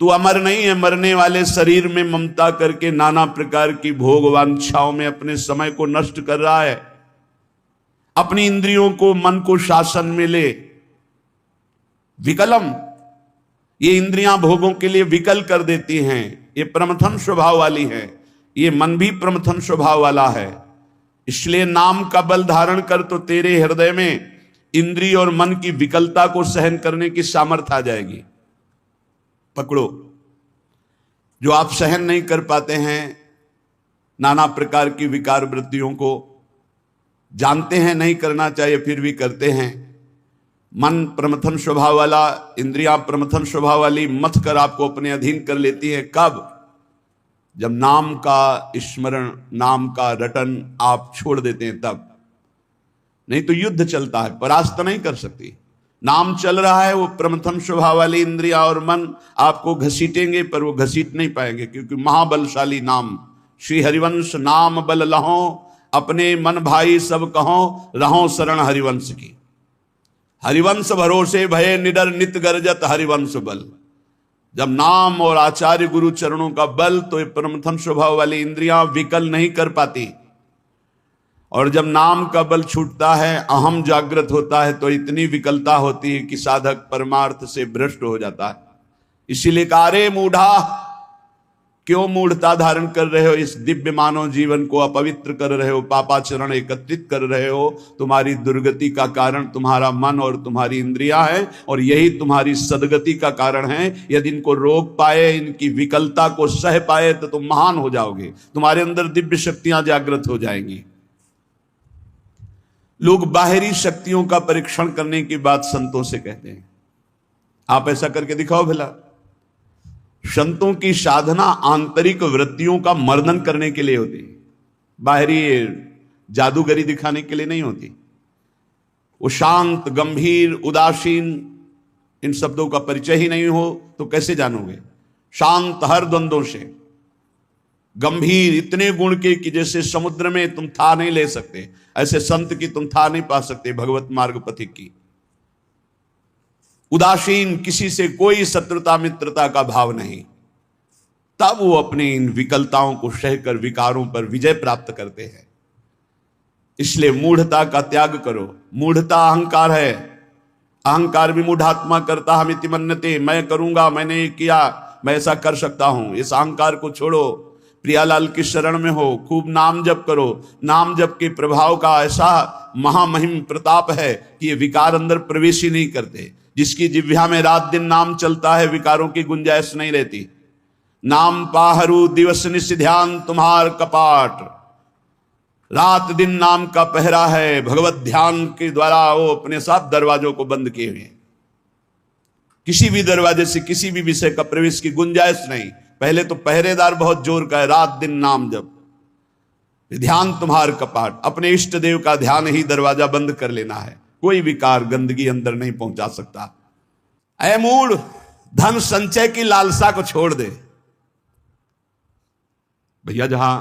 तू अमर नहीं है, मरने वाले शरीर में ममता करके नाना प्रकार की भोग वांछाओं में अपने समय को नष्ट कर रहा है। अपनी इंद्रियों को, मन को शासन में ले। विकलम, ये इंद्रियां भोगों के लिए विकल कर देती हैं, ये प्रमथन स्वभाव वाली है, ये मन भी प्रमथन स्वभाव वाला है। इसलिए नाम का बल धारण कर तो तेरे हृदय में इंद्रिय और मन की विकलता को सहन करने की सामर्थ्य आ जाएगी। पकड़ो, जो आप सहन नहीं कर पाते हैं नाना प्रकार की विकार वृत्तियों को, जानते हैं नहीं करना चाहिए फिर भी करते हैं। मन प्रमथन स्वभाव वाला, इंद्रियां प्रमथन स्वभाव वाली मथ कर आपको अपने अधीन कर लेती है। कब? जब नाम का स्मरण, नाम का रटन आप छोड़ देते हैं तब। नहीं तो युद्ध चलता है, परास्त नहीं कर सकती। नाम चल रहा है, वो प्रमथन स्वभाव वाली इंद्रिया और मन आपको घसीटेंगे, पर वो घसीट नहीं पाएंगे, क्योंकि महाबलशाली नाम। श्री हरिवंश नाम बल लहो, अपने मन भाई सब कहो, रहो शरण हरिवंश की। हरिवंश भरोसे भये निडर, नित गर्जत हरिवंश बल। जब नाम और आचार्य गुरु चरणों का बल, तो ये प्रमथन स्वभाव वाली इंद्रियां विकल नहीं कर पाती। और जब नाम का बल छूटता है, अहम जागृत होता है, तो इतनी विकलता होती है कि साधक परमार्थ से भ्रष्ट हो जाता है। इसीलिए कारे मूढ़ा, क्यों मूढ़ता धारण कर रहे हो? इस दिव्य मानव जीवन को अपवित्र कर रहे हो, पापाचरण एकत्रित कर रहे हो। तुम्हारी दुर्गति का कारण तुम्हारा मन और तुम्हारी इंद्रियां हैं, और यही तुम्हारी सदगति का कारण है। यदि इनको रोक पाए, इनकी विकलता को सह पाए, तो तुम महान हो जाओगे, तुम्हारे अंदर दिव्य शक्तियां जागृत हो जाएंगी। लोग बाहरी शक्तियों का परीक्षण करने की बात संतों से कहते हैं। आप ऐसा करके दिखाओ भला। संतों की साधना आंतरिक वृत्तियों का मर्दन करने के लिए होती है, बाहरी जादूगरी दिखाने के लिए नहीं होती। वो शांत, गंभीर, उदासीन, इन शब्दों का परिचय ही नहीं हो तो कैसे जानोगे? शांत हर द्वंद्वों से, गंभीर इतने गुण के कि जैसे समुद्र में तुम था नहीं ले सकते, ऐसे संत की तुम था नहीं पा सकते, भगवत मार्ग पथिक की। उदासीन, किसी से कोई शत्रुता मित्रता का भाव नहीं। तब वो अपनी इन विकलताओं को सहकर विकारों पर विजय प्राप्त करते हैं। इसलिए मूढ़ता का त्याग करो। मूढ़ता अहंकार है, अहंकार भी मूढ़ात्मा करता हमिति मन्यते। मैं करूंगा, मैंने ये किया, मैं ऐसा कर सकता हूं, इस अहंकार को छोड़ो। प्रियालाल की शरण में हो, खूब नाम जप करो। नाम जप के प्रभाव का ऐसा महामहिम प्रताप है कि ये विकार अंदर प्रवेश ही नहीं करते। जिसकी जिह्वा में रात दिन नाम चलता है, विकारों की गुंजाइश नहीं रहती। नाम पाहरू दिवस निश ध्यान तुम्हार कपाट। रात दिन नाम का पहरा है, भगवत ध्यान के द्वारा वो अपने साथ दरवाजों को बंद किए हुए। किसी भी दरवाजे से किसी भी विषय का प्रवेश की गुंजाइश नहीं। पहले तो पहरेदार बहुत जोर का है, रात दिन नाम जप, ध्यान तुम्हार कपाट। अपने इष्ट देव का ध्यान ही दरवाजा बंद कर लेना है। कोई विकार, गंदगी अंदर नहीं पहुंचा सकता। ऐ मूढ़, धन संचय की लालसा को छोड़ दे। भैया, जहां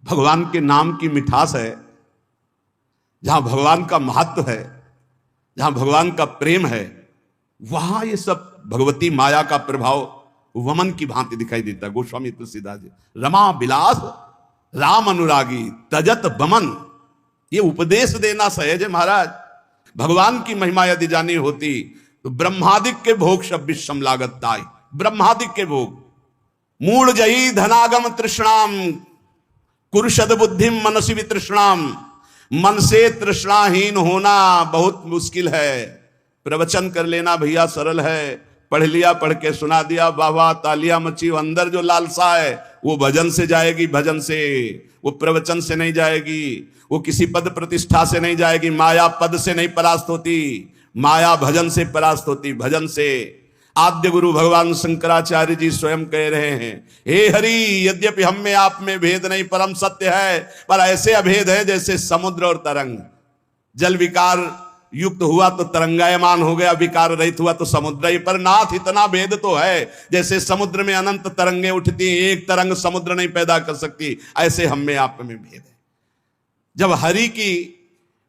भगवान के नाम की मिठास है, जहां भगवान का महत्व है, जहां भगवान का प्रेम है, वहां ये सब भगवती माया का प्रभाव वमन की भांति दिखाई देता है। गोस्वामी तुलसीदास जी, रमा विलास राम अनुरागी तजत बमन, ये उपदेश देना सहज है महाराज। भगवान की महिमा यदि जानी होती तो ब्रह्मादिक के भोग सब विषम लागत ताई। ब्रह्मादिक के भोग। मूढ़ जही धनागम तृष्णाम कुरुषद बुद्धिम मनसी वितृष्णाम। मन से तृष्णाहीन होना बहुत मुश्किल है। प्रवचन कर लेना भैया सरल है, पढ़ लिया, पढ़ के सुना दिया, वाह वाह, तालियां मची। अंदर जो लालसा है वो भजन से जाएगी, भजन से, वो प्रवचन से नहीं जाएगी, वो किसी पद प्रतिष्ठा से नहीं जाएगी। माया पद से नहीं परास्त होती, माया भजन से परास्त होती, भजन से। आद्य गुरु भगवान शंकराचार्य जी स्वयं कह रहे हैं, हे हरि, यद्यपि हम में आप में भेद नहीं, परम सत्य है, पर ऐसे अभेद है जैसे समुद्र और तरंग। जल विकार युक्त हुआ तो तरंगायमान हो गया, विकार रहित हुआ तो समुद्र ही। पर नाथ, इतना भेद तो है, जैसे समुद्र में अनंत तरंगे उठती हैं, एक तरंग समुद्र नहीं पैदा कर सकती, ऐसे हम में आप में भेद है। जब हरि की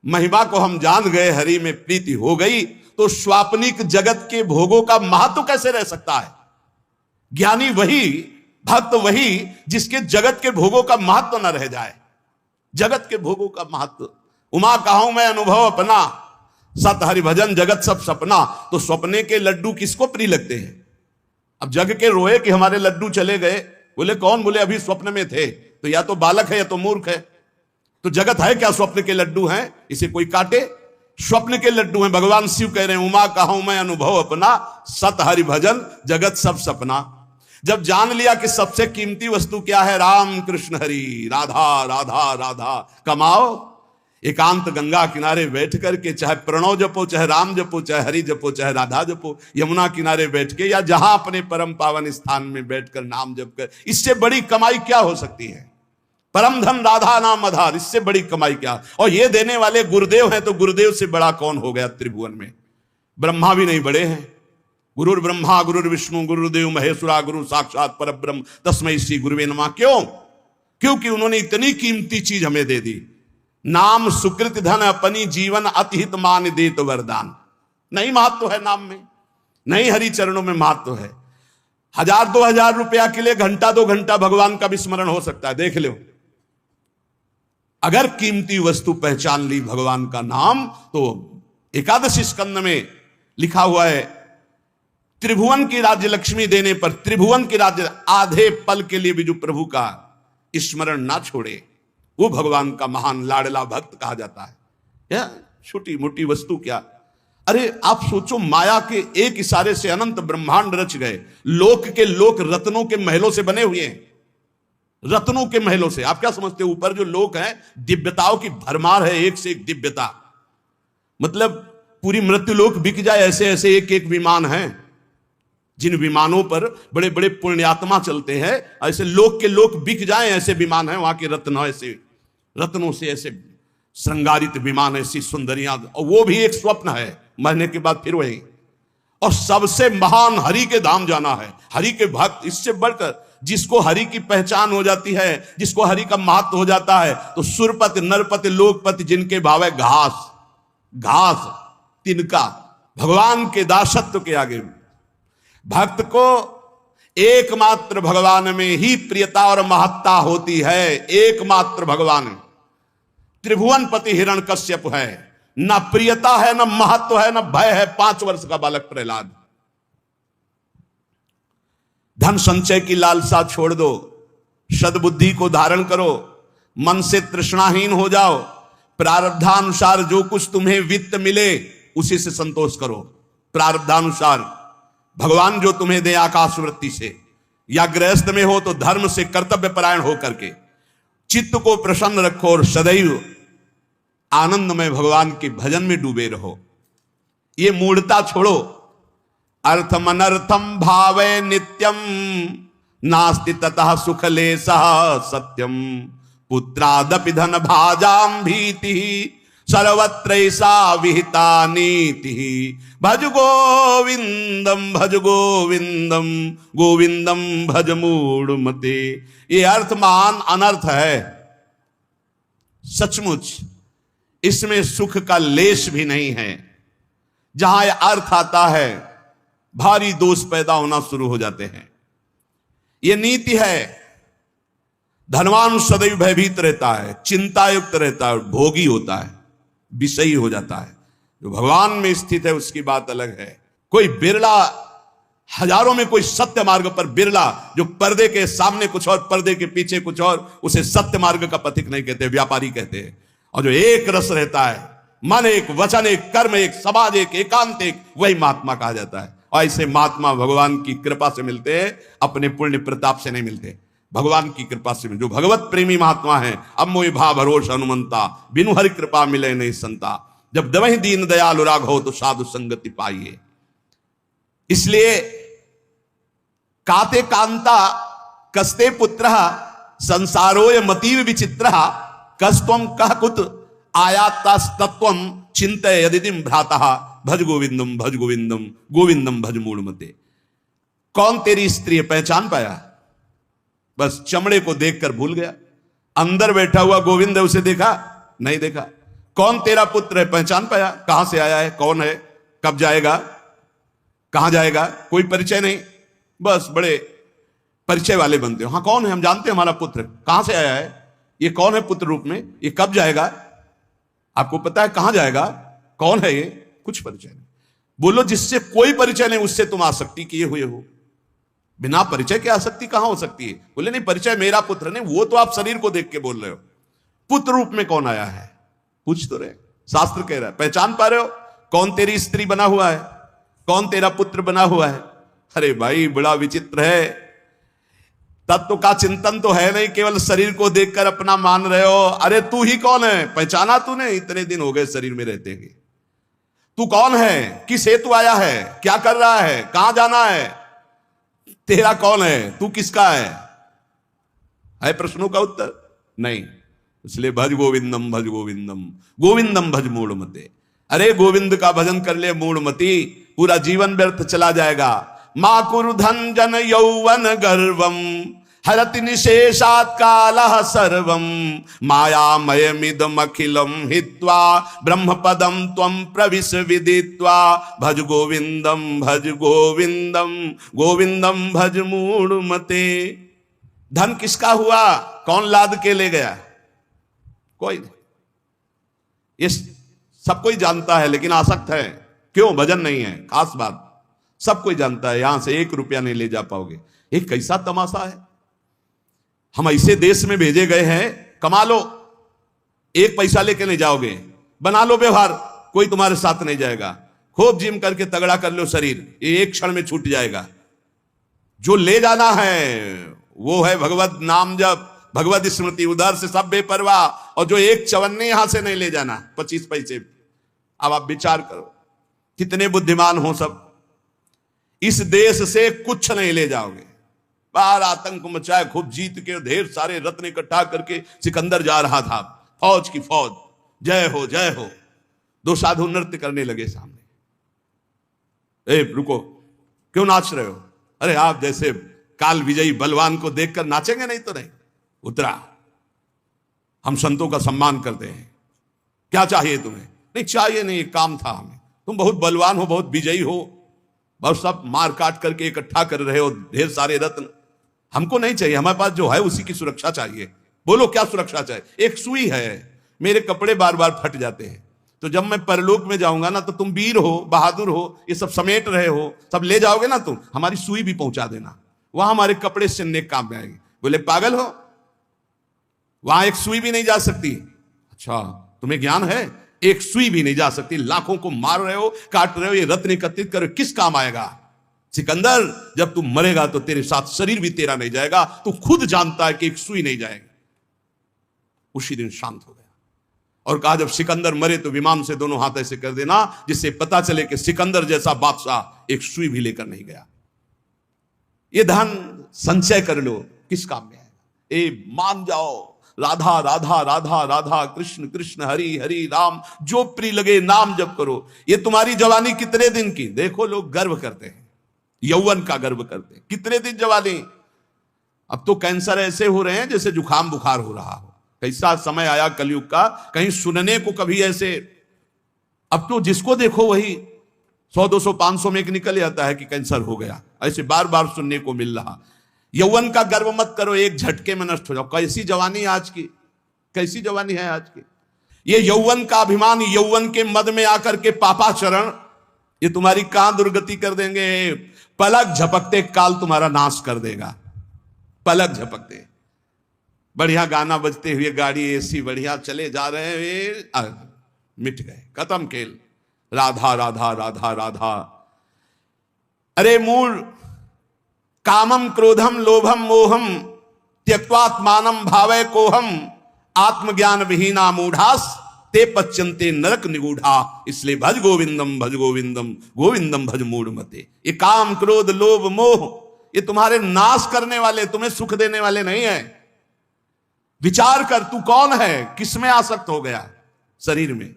महिमा को हम जान गए, हरि में प्रीति हो गई, तो स्वाप्निक जगत के भोगों का महत्व कैसे रह सकता है? ज्ञानी वही, भक्त वही जिसके जगत के भोगों का महत्व न रह जाए। जगत के भोगों का महत्व, उमा कहूं मैं अनुभव अपना, सत हरि भजन जगत सब सपना। तो सपने के लड्डू किसको प्रिय लगते हैं? अब जग के रोए कि हमारे लड्डू चले गए, बोले कौन? बोले अभी स्वप्न में थे। तो या तो बालक है या तो मूर्ख है। तो जगत है क्या? स्वप्न के लड्डू हैं, इसे कोई काटे? स्वप्न के लड्डू हैं। भगवान शिव कह रहे हैं उमा कहूं मैं अनुभव अपना, सत हरि भजन जगत सब सपना। जब जान लिया कि सबसे कीमती वस्तु क्या है, राम कृष्ण हरि, राधा राधा राधा, कमाओ एकांत गंगा किनारे बैठ करके, चाहे प्रणव जपो, चाहे राम जपो, चाहे हरि जपो, चाहे राधा जपो, यमुना किनारे बैठ के या जहां अपने परम पावन स्थान में बैठकर नाम जप कर, इससे बड़ी कमाई क्या हो सकती है? परम धन राधा नाम आधार, इससे बड़ी कमाई क्या? और ये देने वाले गुरुदेव हैं, तो गुरुदेव से बड़ा कौन हो गया त्रिभुवन में? ब्रह्मा भी नहीं बड़े हैं। गुरुर ब्रह्मा गुरुर विष्णु गुरुदेव महेश्वरा, गुरु साक्षात परब्रह्म तस्मै श्री गुरुवे नमः। क्यों? क्योंकि उन्होंने इतनी कीमती चीज हमें दे दी। नाम सुकृत धन अपनी जीवन अतिहित मान देत वरदान। नहीं महत्व है नाम में, नहीं हरि चरणों में महत्व है। 1000-2000 रुपया के लिए घंटा 2 घंटा भगवान का भी स्मरण हो सकता है, देख लो। अगर कीमती वस्तु पहचान ली भगवान का नाम, तो एकादशी स्कंद में लिखा हुआ है, त्रिभुवन की राज्य लक्ष्मी देने पर, त्रिभुवन की राज्य आधे पल के लिए भी जो प्रभु का स्मरण ना छोड़े, वो भगवान का महान लाडला भक्त कहा जाता है। या छोटी मोटी वस्तु क्या? अरे आप सोचो, माया के एक इशारे से अनंत ब्रह्मांड रच गए। लोक के लोक रत्नों के महलों से बने हुए हैं, रत्नों के महलों से। आप क्या समझते हो? ऊपर जो लोक हैं, दिव्यताओं की भरमार है, एक से एक दिव्यता। मतलब पूरी मृत्यु लोक बिक जाए, ऐसे ऐसे एक एक विमान हैं, जिन विमानों पर बड़े बड़े पुण्यात्मा चलते हैं। ऐसे लोक के लोक बिक जाएं, ऐसे विमान हैं वहां के। रत्न ऐसे, रत्नों से ऐसे श्रृंगारित विमान, ऐसी सुंदरियां, और वो भी एक स्वप्न है, मरने के बाद फिर वही। और सबसे महान हरि के धाम जाना है, हरि के भक्त। इससे बढ़कर जिसको हरि की पहचान हो जाती है, जिसको हरि का महत्व हो जाता है, तो सुरपति नरपति लोकपति जिनके भाव है घास, घास तिनका। भगवान के दासत्व के आगे भक्त को एकमात्र भगवान में ही प्रियता और महत्ता होती है। एकमात्र भगवान त्रिभुवनपति हिरण्यकश्यप है, न प्रियता है, न महत्व है, न भय है। 5 वर्ष का बालक प्रहलाद। धन संचय की लालसा छोड़ दो, सद्बुद्धि को धारण करो, मन से तृष्णाहीन हो जाओ। प्रारब्धानुसार जो कुछ तुम्हें वित्त मिले उसी से संतोष करो। प्रारब्धानुसार भगवान जो तुम्हें दे आकाश वृत्ति से, या गृहस्थ में हो तो धर्म से कर्तव्य परायण होकर के चित्त को प्रसन्न रखो और सदैव आनंदमय भगवान के भजन में डूबे रहो। ये मूढ़ता छोड़ो। अर्थम अनर्थम भावे नित्यम नास्ति ततः सुख लेशः सत्यम पुत्रादपि धन भाजाम भीति सर्वत्रैसा विहिता नीति। भज गोविंदम भज गोविंदम गोविंदम भज मूढ़मते। ये अर्थ महान अनर्थ है सचमुच, इसमें सुख का लेश भी नहीं है। जहां यह अर्थ आता है भारी दोष पैदा होना शुरू हो जाते हैं। यह नीति है। धनवान सदैव भयभीत रहता है, चिंतायुक्त रहता है, भोगी होता है, विषयी हो जाता है। जो भगवान में स्थित है उसकी बात अलग है। कोई बिरला, हजारों में कोई सत्य मार्ग पर बिरला, जो पर्दे के सामने कुछ और पर्दे के पीछे कुछ और, उसे सत्य मार्ग का पथिक नहीं कहते, व्यापारी कहते हैं। और जो एक रस रहता है, मन एक, वचन एक, कर्म एक, समाज एक, एकांत एक, वही महात्मा कहा जाता है। और ऐसे महात्मा भगवान की कृपा से मिलते हैं, अपने पुण्य प्रताप से नहीं मिलते, भगवान की कृपा से। जो भगवत प्रेमी महात्मा है, अब मोहि भा भरोस हनुमंता, बिनु हरि कृपा मिले नहीं संता। जब दवहि दीन दयाल राग हो तो साधु संगति पाइए। इसलिए काते कांता कस्ते पुत्र संसारोय मतीव विचित्र कस्तम कह कुत आयातस्तत्वम चिंतय यदिदिम भ्रातः भज गोविंदम भज गोविंदम गोविंदम भज मूढ़मते। कौन तेरी स्त्री है? पहचान पाया? बस चमड़े को देखकर भूल गया। अंदर बैठा हुआ गोविंद है, उसे देखा नहीं देखा। कौन तेरा पुत्र है? पहचान पाया? कहां से आया है, कौन है? कब जाएगा, कहां जाएगा, कोई परिचय नहीं, बस बड़े परिचय वाले बनते हो। हाँ कौन है, हम जानते हैं हमारा पुत्र कहां से आया है, ये कौन है पुत्र रूप में, ये कब जाएगा, आपको पता है कहां जाएगा, कौन है ये, कुछ परिचय नहीं। बोलो जिससे कोई परिचय नहीं उससे तुम आसक्ति किए हुए हो। बिना परिचय के आसक्ति कहां हो सकती है। बोले नहीं परिचय मेरा पुत्र नहीं, वो तो आप शरीर को देख के बोल रहे हो, पुत्र रूप में कौन आया है पूछ तो रहे। शास्त्र कह रहा है, पहचान पा रहे हो कौन तेरी स्त्री बना हुआ है, कौन तेरा पुत्र बना हुआ है। अरे भाई बड़ा विचित्र है, तत्व का चिंतन तो है नहीं, केवल शरीर को देखकर अपना मान रहे हो। अरे तू ही कौन है, पहचाना तूने, इतने दिन हो गए शरीर में रहते हैं, तू कौन है, किस हेतु आया है, क्या कर रहा है, कहां जाना है, तेरा कौन है, तू किसका है प्रश्नों का उत्तर नहीं। इसलिए भज गोविंदम भज गोविंदम, गोविंदम भज मूढ़मते। अरे गोविंद का भजन कर ले मूढ़मती, पूरा जीवन व्यर्थ चला जाएगा। मां कुरु धन जन यौवन गर्वम, हरति निशेषात् कालः सर्वम, मायामयमिदमखिलं हित्वा ब्रह्मपदं त्वं प्रविश विदित्वा। भज गोविंदम भज गोविंदम, गोविंदम भज मूढ़मते। धन किसका हुआ, कौन लाद के ले गया, कोई नहीं, ये सब कोई जानता है लेकिन आसक्त है, क्यों, भजन नहीं है। खास बात सब कोई जानता है, यहां से 1 रुपया नहीं ले जा पाओगे। एक कैसा तमाशा है, हम ऐसे देश में भेजे गए हैं, कमा लो 1 पैसा लेके नहीं जाओगे, बना लो व्यवहार, कोई तुम्हारे साथ नहीं जाएगा, खूब जिम करके तगड़ा कर लो शरीर, ये एक क्षण में छूट जाएगा। जो ले जाना है वो है भगवत नाम जप, भगवत स्मृति, उधर से सब बेपरवाह। और जो 1 चवन्नी यहां से नहीं ले जाना, 25 पैसे। अब आप विचार करो कितने बुद्धिमान हो सब, इस देश से कुछ नहीं ले जाओगे। बाहर आतंक मचाए, खूब जीत के ढेर सारे रत्न इकट्ठा करके सिकंदर जा रहा था, फौज की फौज, जय हो जय हो। 2 साधु नृत्य करने लगे सामने। ए रुको, क्यों नाच रहे हो, अरे आप जैसे काल विजयी बलवान को देखकर नाचेंगे, नहीं तो नहीं। उतरा, हम संतों का सम्मान करते हैं, क्या चाहिए तुम्हें, नहीं चाहिए नहीं, एक काम था हमें, तुम बहुत बलवान हो, बहुत विजयी हो, बहुत सब मार काट करके इकट्ठा कर रहे हो ढेर सारे रत्न, हमको नहीं चाहिए, हमारे पास जो है उसी की सुरक्षा चाहिए। बोलो क्या सुरक्षा चाहिए, एक सुई है, मेरे कपड़े बार बार फट जाते हैं, तो जब मैं परलोक में जाऊंगा ना, तो तुम वीर हो, बहादुर हो, ये सब समेट रहे हो, सब ले जाओगे ना तुम, हमारी सुई भी पहुंचा देना, वहां हमारे कपड़े सिलने काम में आएंगे। बोले पागल हो, वहां एक सुई भी नहीं जा सकती। अच्छा तुम्हें ज्ञान है, एक सुई भी नहीं जा सकती, लाखों को मार रहे हो, काट रहे हो, ये रत्न एकत्रित कर किस काम आएगा। सिकंदर जब तू मरेगा तो तेरे साथ शरीर भी तेरा नहीं जाएगा, तू खुद जानता है कि एक सुई नहीं जाएगी। उसी दिन शांत हो गया और कहा जब सिकंदर मरे तो विमान से दोनों हाथ ऐसे कर देना जिससे पता चले कि सिकंदर जैसा बादशाह एक सुई भी लेकर नहीं गया। ये धन संचय कर लो, किस काम में आएगा। ए मान जाओ, राधा राधा राधा राधा, कृष्ण कृष्ण हरि हरि राम, जो प्रिय लगे नाम जप करो। ये तुम्हारी जवानी कितने दिन की, देखो लोग गर्व करते हैं, यौवन का गर्व करते हैं, कितने दिन जवानी। अब तो कैंसर ऐसे हो रहे हैं जैसे जुकाम बुखार हो रहा हो। कैसा समय आया कलयुग का, कहीं सुनने को कभी ऐसे, अब तो जिसको देखो वही 100 200 500 में एक निकल जाता है कि कैंसर हो गया, ऐसे बार बार सुनने को मिल रहा। यौवन का गर्व मत करो, एक झटके में नष्ट हो जाओ। कैसी जवानी आज की, कैसी जवानी है आज की। ये यौवन का अभिमान, यौवन के मद में आकर के पापाचरण, ये तुम्हारी कहां दुर्गति कर देंगे। पलक झपकते काल तुम्हारा नाश कर देगा, पलक झपकते। बढ़िया गाना बजते हुए गाड़ी एसी बढ़िया चले जा रहे हैं, मिट गए, खत्म खेल। राधा राधा राधा राधा। अरे मूल कामम क्रोधम लोभम मोहम त्यक्त्वात्मानं भावय कोहम, आत्मज्ञान विहीना मूढ़ास ते पच्यन्ते नरक निगूढ़ा। इसलिए भज गोविंदम गोविंदम भज मूढ़मते। ये काम क्रोध लोभ मोह ये तुम्हारे नाश करने वाले, तुम्हें सुख देने वाले नहीं है। विचार कर तू कौन है, किसमें आसक्त हो गया, शरीर में,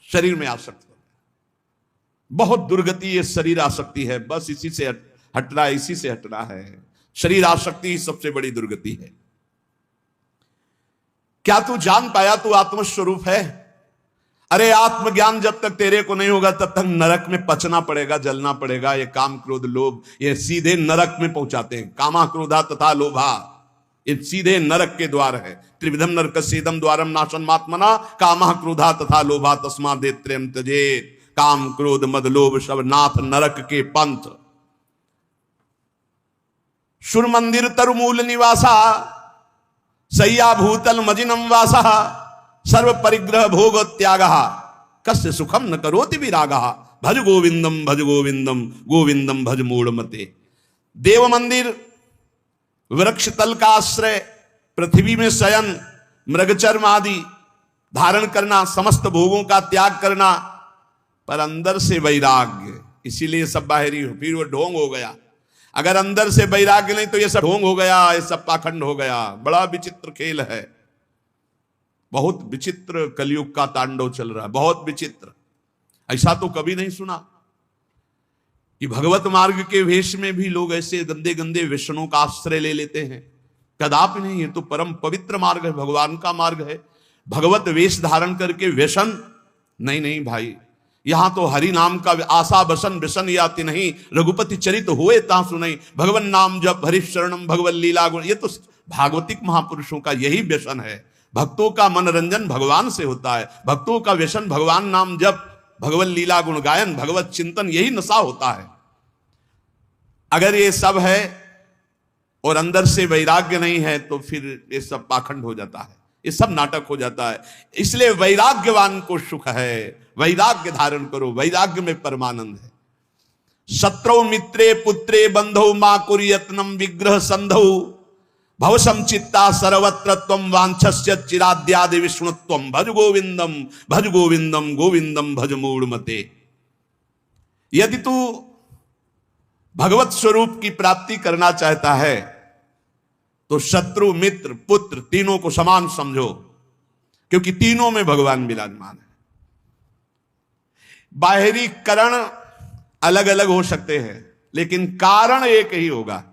शरीर में आसक्त हो गया। बहुत दुर्गति ये शरीर आसक्ति है, बस इसी से हटना, इसी से हटना है। शरीर आसक्ति ही सबसे बड़ी दुर्गति है। क्या तू जान पाया तू आत्मस्वरूप है? अरे आत्मज्ञान जब तक तेरे को नहीं होगा तब तक नरक में पचना पड़ेगा, जलना पड़ेगा। ये काम क्रोध लोभ ये सीधे नरक में पहुंचाते हैं। कामा क्रोधा तथा लोभा ये सीधे नरक के द्वार है। त्रिविधम नरकस्येदम द्वारम नाशनमात्मना कामा क्रोधा तथा लोभा तस्मादेत्रयम् त्यजेत्। काम क्रोध मद लोभ सब नाथ नरक के पंथ। सुर मंदिर तरुमूल निवासा सय्या भूतल मजिनम वासा सर्व परिग्रह भोग त्याग कस्य सुखम न करोति विरागा भज गोविंदम भज गोविंदम गोविंदम भज मूढ़मते। देव मंदिर वृक्ष तल का आश्रय, पृथ्वी में शयन, मृगचर्म आदि धारण करना, समस्त भोगों का त्याग करना, पर अंदर से वैराग्य। इसीलिए सब बाहरी हो, फिर वो ढोंग हो गया। अगर अंदर से वैराग्य नहीं तो ये सब ढोंग हो गया, ये सब पाखंड हो गया। बड़ा विचित्र खेल है, बहुत विचित्र कलयुग का तांडव चल रहा है, बहुत विचित्र। ऐसा तो कभी नहीं सुना कि भगवत मार्ग के वेश में भी लोग ऐसे गंदे गंदे व्यसनों का आश्रय ले लेते हैं। कदापि नहीं, ये तो परम पवित्र मार्ग है, भगवान का मार्ग है। भगवत वेश धारण करके व्यसन नहीं, नहीं भाई। यहां तो हरि नाम का आशा बसन व्यसन याति नहीं, रघुपति चरित हुए ता सुनई, भगवन नाम जब हरि शरणम भगवत लीला गुण। ये तो भागवतिक महापुरुषों का यही व्यसन है। भक्तों का मनोरंजन भगवान से होता है, भक्तों का व्यसन भगवान नाम जप, भगवत लीला गुण गायन, भगवत चिंतन, यही नशा होता है। अगर ये सब है और अंदर से वैराग्य नहीं है तो फिर ये सब पाखंड हो जाता है, ये सब नाटक हो जाता है। इसलिए वैराग्यवान को सुख है, वैराग्य धारण करो, वैराग्य में परमानंद है। शत्रौ मित्रे पुत्रे बंधौ मा कुर्यत्नम विग्रह संधौ भव संचित्ता सर्वत्र त्वं वांछस्य चिराद्यादि विष्णुत्वं भज गोविंदम भज गोविंदम गोविंदम भज मूढ़मते। यदि तू भगवत स्वरूप की प्राप्ति करना चाहता है तो शत्रु मित्र पुत्र तीनों को समान समझो, क्योंकि तीनों में भगवान विराजमान है। बाहरी कारण अलग अलग हो सकते हैं लेकिन कारण एक ही होगा।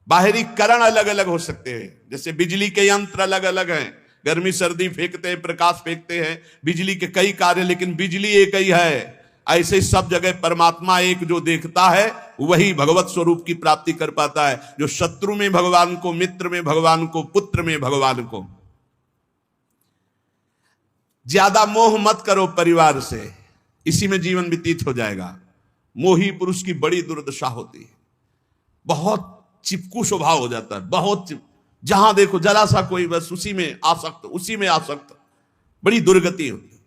बाहरी कारण अलग अलग हो सकते हैं, जैसे बिजली के यंत्र अलग अलग हैं, गर्मी सर्दी फेंकते हैं, प्रकाश फेंकते हैं, बिजली के कई कार्य, लेकिन बिजली एक ही है। ऐसे सब जगह परमात्मा एक जो देखता है वही भगवत स्वरूप की प्राप्ति कर पाता है। जो शत्रु में भगवान को, मित्र में भगवान को, पुत्र में भगवान को। ज्यादा मोह मत करो परिवार से, इसी में जीवन व्यतीत हो जाएगा। मोही पुरुष की बड़ी दुर्दशा होती है, बहुत चिपकू स्वभाव हो जाता है, बहुत जहां देखो जरा सा कोई बस उसी में आसक्त, उसी में आसक्त, बड़ी दुर्गति होती है।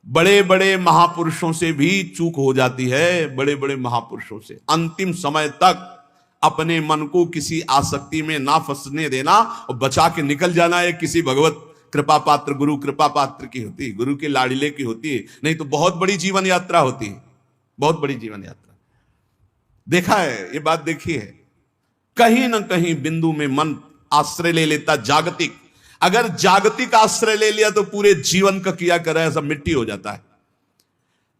बड़े बड़े महापुरुषों से भी चूक हो जाती है, बड़े बड़े महापुरुषों से। अंतिम समय तक अपने मन को किसी आसक्ति में ना फंसने देना और बचा के निकल जाना है। किसी भगवत कृपा पात्र, गुरु कृपा पात्र की होती है, गुरु के लाड़िले की होती है, नहीं तो बहुत बड़ी जीवन यात्रा होती है, बहुत बड़ी जीवन यात्रा। देखा है, ये बात देखी है। कहीं ना कहीं बिंदु में मन आश्रय ले लेता जागतिक। अगर जागतिक आश्रय ले लिया तो पूरे जीवन का किया करा सब मिट्टी हो जाता है।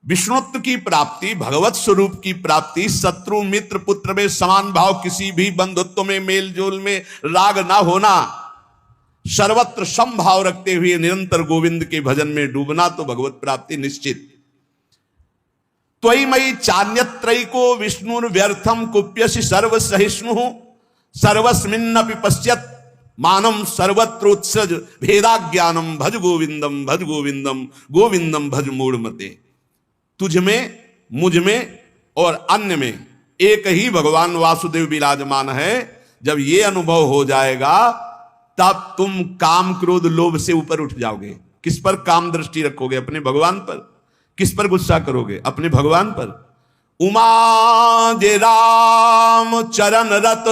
विष्णुत्व की प्राप्ति, भगवत स्वरूप की प्राप्ति, शत्रु मित्र पुत्र में समान भाव, किसी भी बंधुत्व में मेल जोल में राग ना होना, सर्वत्र समभाव रखते हुए निरंतर गोविंद के भजन में डूबना, तो भगवत प्राप्ति निश्चित। त्वयि मयि चान्यत्रैको विष्णुर्व्यर्थम कुप्यसि सर्वसहिष्णुः सर्वस्मिन्नपि पश्यत् मानम सर्वत्रोत्सज भेदाज्ञानम भज गोविंदम भज गोविंदम गोविंदम भज मूढ़मते। तुझ में, मुझ में और अन्य में एक ही भगवान वासुदेव विराजमान है। जब ये अनुभव हो जाएगा तब तुम काम क्रोध लोभ से ऊपर उठ जाओगे। किस पर काम दृष्टि रखोगे? अपने भगवान पर। किस पर गुस्सा करोगे? अपने भगवान पर। उमा जे राम चरण रत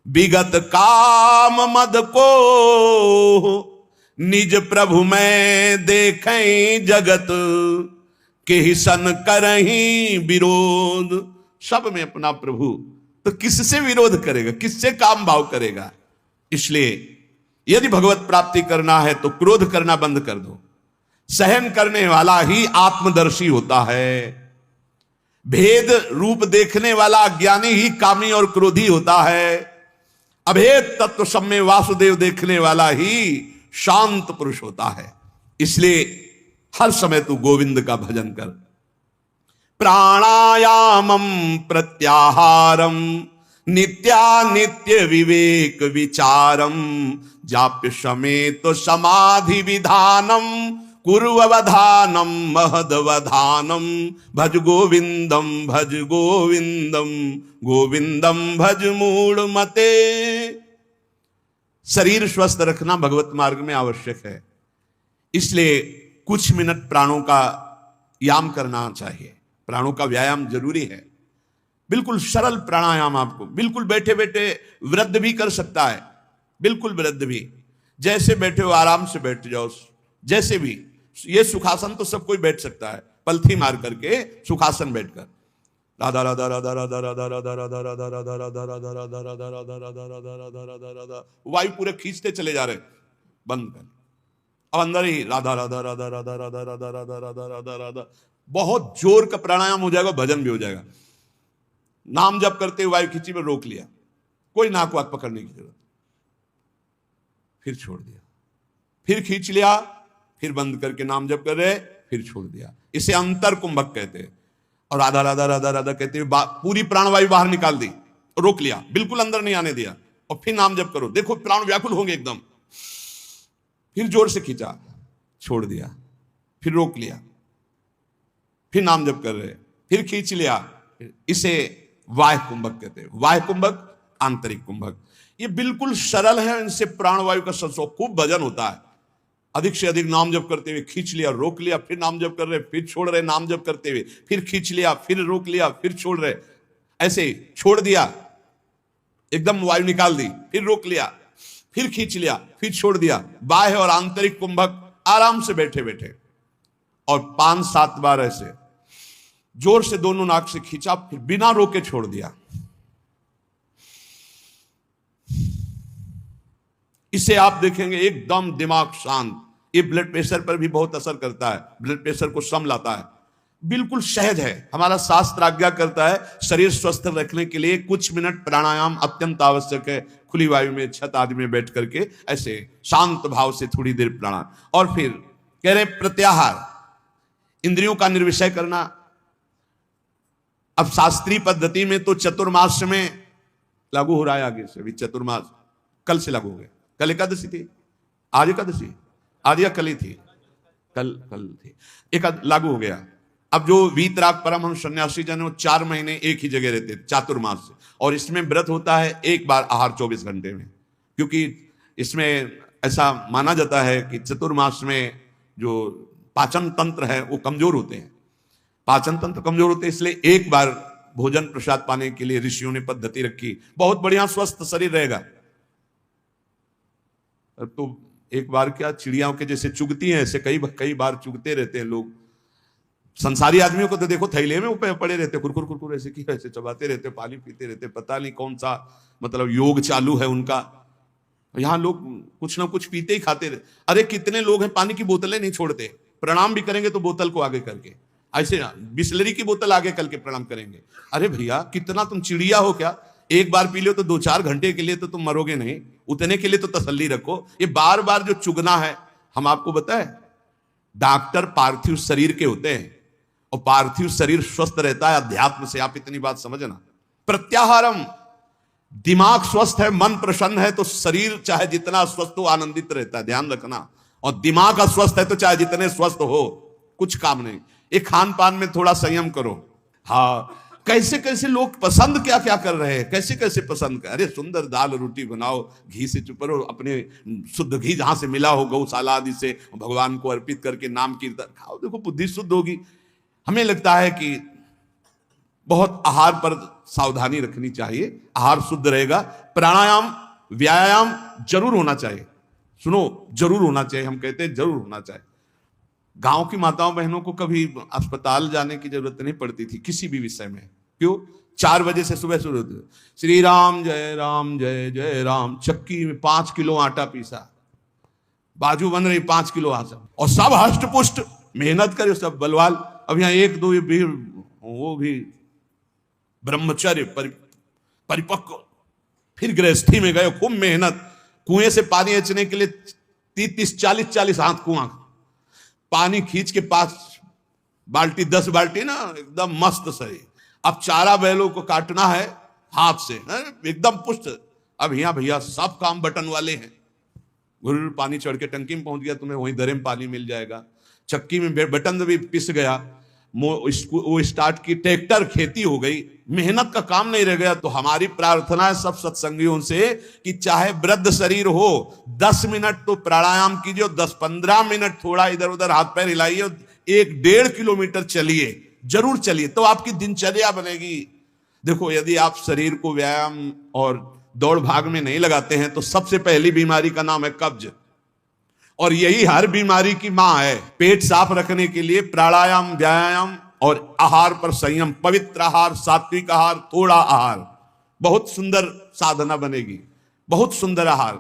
विगत काम मद को निज प्रभु में देखें जगत के ही सन करहीं विरोध। सब में अपना प्रभु, तो किससे विरोध करेगा? किससे काम भाव करेगा? इसलिए यदि भगवत प्राप्ति करना है तो क्रोध करना बंद कर दो। सहन करने वाला ही आत्मदर्शी होता है। भेद रूप देखने वाला अज्ञानी ही कामी और क्रोधी होता है। अभेद तत्व सब में वासुदेव देखने वाला ही शांत पुरुष होता है। इसलिए हर समय तू गोविंद का भजन कर। प्राणायामम प्रत्याहारम नित्यानित्य विवेक विचारम जाप्य समेत समाधि विधानम कुर्ववधानम महदवधानम भज गोविंदम भज गोविंदम गोविंदम भज मूढ़ मते। शरीर स्वस्थ रखना भगवत मार्ग में आवश्यक है, इसलिए कुछ मिनट प्राणों का याम करना चाहिए। प्राणों का व्यायाम जरूरी है, बिल्कुल सरल प्राणायाम। आपको बिल्कुल बैठे बैठे वृद्ध भी कर सकता है, बिल्कुल वृद्ध भी, जैसे बैठे हो आराम से बैठ जाओ, जैसे भी। ये सुखासन तो सब कोई बैठ सकता है, पलथी मार करके सुखासन बैठकर राधा राधा राधा राधा राधा राधा राधा राधा राधा राधा राधा राधा राधा राधा राधा राधा राधा राधा राधा, वायु पूरे खींचते चले जा रहे, बंद कर। अब अंदर ही राधा राधा राधा राधा राधा राधा राधा राधा राधा राधा, बहुत जोर का प्राणायाम हो जाएगा, भजन भी हो जाएगा। नाम जप करते हुए वायु खींची में रोक लिया, कोई नाक वाक पकड़ने की जरूरत, फिर छोड़ दिया, फिर खींच लिया, फिर बंद करके नाम जप कर रहे, फिर छोड़ दिया। इसे अंतर कुंभक कहते हैं। और राधा राधा राधा राधा कहते हुए पूरी प्राणवायु बाहर निकाल दी, रोक लिया, बिल्कुल अंदर नहीं आने दिया, और फिर नाम जप करो। देखो प्राण व्याकुल होंगे एकदम, फिर जोर से खींचा, छोड़ दिया, फिर रोक लिया, फिर नाम जप कर रहे, फिर खींच लिया। इसे वाह्य कुंभक कहते हैं। वाह्य कुंभक, आंतरिक कुंभक, ये बिल्कुल सरल है। इनसे प्राणवायु का संसर्ग, खूब भजन होता है। अधिक से अधिक नाम जप करते हुए खींच लिया, रोक लिया, फिर नाम जप कर रहे, फिर छोड़ रहे, नाम जप करते हुए फिर खींच लिया, फिर रोक लिया, फिर छोड़ रहे, ऐसे छोड़ दिया, एकदम वायु निकाल दी, फिर रोक लिया, फिर खींच लिया, फिर छोड़ दिया। बाह्य और आंतरिक कुंभक आराम से बैठे बैठे, और 5-7 बार ऐसे जोर से दोनों नाक से खींचा, फिर बिना रोके छोड़ दिया। इसे आप देखेंगे एकदम दिमाग शांत। ये ब्लड प्रेशर पर भी बहुत असर करता है, ब्लड प्रेशर को सम लाता है, बिल्कुल सहज है। हमारा शास्त्र आज्ञा करता है शरीर स्वस्थ रखने के लिए कुछ मिनट प्राणायाम अत्यंत आवश्यक है। खुली वायु में, छत आदि में बैठ करके ऐसे शांत भाव से थोड़ी देर प्राणायाम। और फिर कह रहे प्रत्याहार, इंद्रियों का निर्विषय करना। अब शास्त्रीय पद्धति में तो चतुर्मास में लागू हो रहा है, आगे से भी चतुर्मास कल से लागू हो गया। कल एकादशी थी, आज एकादशी, आज या कल ही थी, कल थी, एक लागू हो गया। अब जो वीतराग परमहंस सन्यासी जन वो 4 महीने एक ही जगह रहते चातुर्मास से, और इसमें व्रत होता है एक बार आहार 24 घंटे में, क्योंकि इसमें ऐसा माना जाता है कि चतुर्मास में जो पाचन तंत्र है वो कमजोर होते हैं, पाचन तंत्र कमजोर होते हैं, इसलिए एक बार भोजन प्रसाद पाने के लिए ऋषियों ने पद्धति रखी। बहुत बढ़िया स्वस्थ शरीर रहेगा। तो एक बार क्या, चिड़ियाओं के जैसे चुगती हैं, ऐसे कई बार चुगते रहते हैं लोग। संसारी आदमियों को तो देखो थैले में ऊपर पड़े रहते, कुरकुर कुरकुर ऐसे की ऐसे चबाते रहते, पानी पीते रहते, पता नहीं कौन सा मतलब योग चालू है उनका। यहाँ लोग कुछ ना कुछ पीते ही खाते रहते। अरे कितने लोग हैं पानी की बोतलें नहीं छोड़ते, प्रणाम भी करेंगे तो बोतल को आगे करके, ऐसे बिस्लरी की बोतल आगे करके प्रणाम करेंगे। अरे भैया कितना तुम चिड़िया हो क्या? एक बार पी लो तो 2-4 घंटे के लिए तो तुम मरोगे नहीं, उतने के लिए तो तसल्ली रखो। ये बार बार जो चुगना है, हम आपको बताएं, डॉक्टर पार्थिव शरीर के होते हैं, और पार्थिव शरीर स्वस्थ रहता है अध्यात्म से। आप इतनी बात समझना। प्रत्याहारम, दिमाग स्वस्थ है, मन प्रसन्न है, तो शरीर चाहे जितना स्वस्थ हो आनंदित रहता है, ध्यान रखना। और दिमाग अस्वस्थ है तो चाहे जितने स्वस्थ हो कुछ काम नहीं। एक खान पान में थोड़ा संयम करो। हाँ, कैसे कैसे लोग पसंद क्या क्या कर रहे हैं, कैसे कैसे पसंद कर। अरे सुंदर दाल रोटी बनाओ, घी से चुपरो, अपने शुद्ध घी जहां से मिला हो गौशाला आदि से, भगवान को अर्पित करके नाम कीर्तन खाओ, देखो बुद्धि शुद्ध होगी। हमें लगता है कि बहुत आहार पर सावधानी रखनी चाहिए, आहार शुद्ध रहेगा। प्राणायाम व्यायाम जरूर होना चाहिए, सुनो जरूर होना चाहिए, हम कहते हैं जरूर होना चाहिए। गांव की माताओं बहनों को कभी अस्पताल जाने की जरूरत नहीं पड़ती थी किसी भी विषय में। क्यों? 4 बजे से सुबह शुरू होती, श्री राम जय जय राम, चक्की में 5 किलो आटा पीसा, बाजू बन रही 5 किलो आटा, और सब हष्ट पुष्ट मेहनत करे, सब बलवाल। अब यहाँ 1-2 भी, वो भी ब्रह्मचर्य परिपक्व, फिर गृहस्थी में गए, खूब मेहनत, कुएं से पानी अचने के लिए 30-40 हाथ कुआं, पानी खींच के 5 बाल्टी 10 बाल्टी ना, एकदम मस्त सही। अब चारा बैलों को काटना है हाथ से, एकदम पुष्ट। अब यहाँ भैया सब काम बटन वाले हैं, गुरु पानी चढ़ के टंकी में पहुंच गया, तुम्हें वहीं दरे में पानी मिल जाएगा। चक्की में बटन भी पिस गया, वो स्टार्ट की, ट्रैक्टर खेती हो गई, मेहनत का काम नहीं रह गया। तो हमारी प्रार्थना है सब सत्संगियों से कि चाहे वृद्ध शरीर हो, 10 मिनट तो प्राणायाम कीजिए, 10-15 मिनट थोड़ा इधर उधर हाथ पैर हिलाइए, 1-1.5 किलोमीटर चलिए, जरूर चलिए, तो आपकी दिनचर्या बनेगी। देखो, यदि आप शरीर को व्यायाम और दौड़ भाग में नहीं लगाते हैं तो सबसे पहली बीमारी का नाम है कब्ज, और यही हर बीमारी की मां है। पेट साफ रखने के लिए प्राणायाम, व्यायाम और आहार पर संयम, पवित्र आहार, सात्विक आहार, थोड़ा आहार, बहुत सुंदर साधना बनेगी, बहुत सुंदर आहार।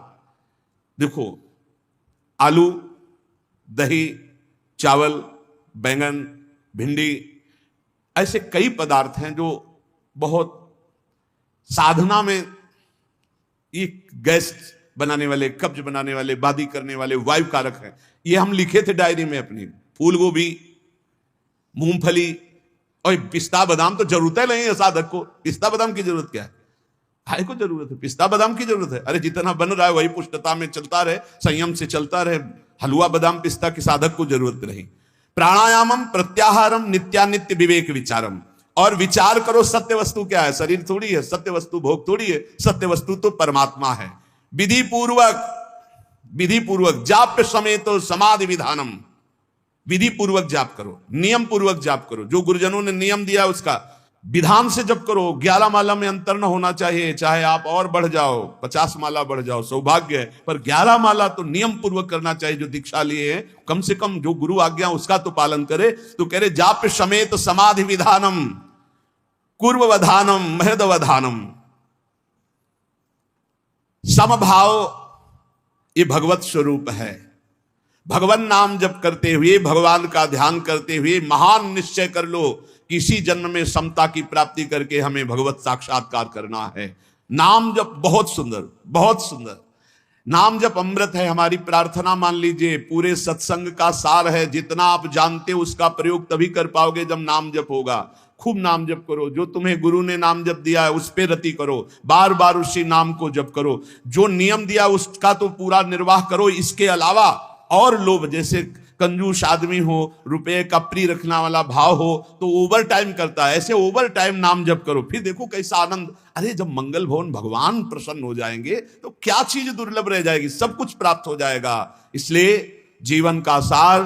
देखो, आलू, दही, चावल, बैंगन, भिंडी, ऐसे कई पदार्थ हैं जो बहुत साधना में ये गैस बनाने वाले, कब्ज बनाने वाले, बादी करने वाले, वायु कारक हैं। ये हम लिखे थे डायरी में अपनी। फूल गोभी, मूंगफली और पिस्ता बादाम तो जरूरत है नहीं है साधक को। पिस्ता बादाम की जरूरत क्या है? काय को जरूरत है? पिस्ता बादाम की जरूरत है? अरे जितना बन रहा है वही पुष्टता में चलता रहे, संयम से चलता रहे। हलवा बादाम पिस्ता की साधक को जरूरत नहीं। प्राणायामम प्रत्याहारम नित्यानित्य विवेक विचारम, और विचार करो सत्य वस्तु क्या है। शरीर थोड़ी है, सत्य वस्तु भोग थोड़ी है, सत्य वस्तु तो परमात्मा है। विधि पूर्वक जाप्य समेत समाधि विधानम, विधि पूर्वक जाप करो, नियम पूर्वक जाप करो। जो गुरुजनों ने नियम दिया उसका विधान से जप करो। 11 माला में अंतर न होना चाहिए, चाहे आप और बढ़ जाओ, 50 माला बढ़ जाओ, सौभाग्य है, पर 11 माला तो नियम पूर्वक करना चाहिए। जो दीक्षा लिए हैं, कम से कम जो गुरु आज्ञा उसका तो पालन करे। तो कह रहे जाप्य समेत समाधि विधानम, कुर्ववधानम, महदवधानम। समभाव ये भगवत स्वरूप है। भगवान नाम जप करते हुए, भगवान का ध्यान करते हुए महान निश्चय कर लो कि इसी जन्म में समता की प्राप्ति करके हमें भगवत साक्षात्कार करना है। नाम जप बहुत सुंदर, बहुत सुंदर। नाम जप अमृत है। हमारी प्रार्थना मान लीजिए पूरे सत्संग का सार है। जितना आप जानते हो उसका प्रयोग तभी कर पाओगे जब नाम जप होगा। खूब नाम जप करो। जो तुम्हें गुरु ने नाम जप दिया है उस पे रति करो, बार बार उसी नाम को जप करो। जो नियम दिया उसका तो पूरा निर्वाह करो। इसके अलावा और लोभ, जैसे कंजूस आदमी हो, रुपए का प्रिय रखना वाला भाव हो तो ओवर टाइम करता है, ऐसे ओवर टाइम नाम जप करो। फिर देखो कैसा आनंद। अरे जब मंगल भवन भगवान प्रसन्न हो जाएंगे तो क्या चीज दुर्लभ रह जाएगी, सब कुछ प्राप्त हो जाएगा। इसलिए जीवन का सार,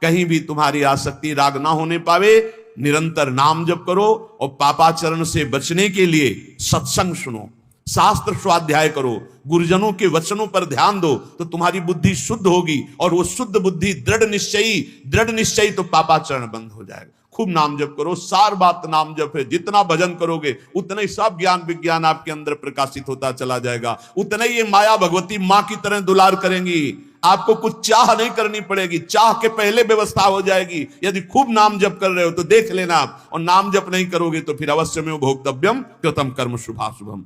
कहीं भी तुम्हारी आसक्ति राग ना होने पावे, निरंतर नाम जप करो। और पापाचरण से बचने के लिए सत्संग सुनो, शास्त्र स्वाध्याय करो, गुरुजनों के वचनों पर ध्यान दो, तो तुम्हारी बुद्धि शुद्ध होगी। और वो शुद्ध बुद्धि दृढ़ निश्चयी तो पापाचरण बंद हो जाएगा। खूब नाम जप करो। सार बात नाम जप है। जितना भजन करोगे उतना ही सब ज्ञान विज्ञान आपके अंदर प्रकाशित होता चला जाएगा। उतना ही ये माया भगवती माँ की तरह दुलार करेंगी। आपको कुछ चाह नहीं करनी पड़ेगी, चाह के पहले व्यवस्था हो जाएगी। यदि खूब नाम जप कर रहे हो तो देख लेना आप, और नाम जप नहीं करोगे तो फिर अवश्य में भोक्तव्यम कृतम कर्म शुभाशुभम।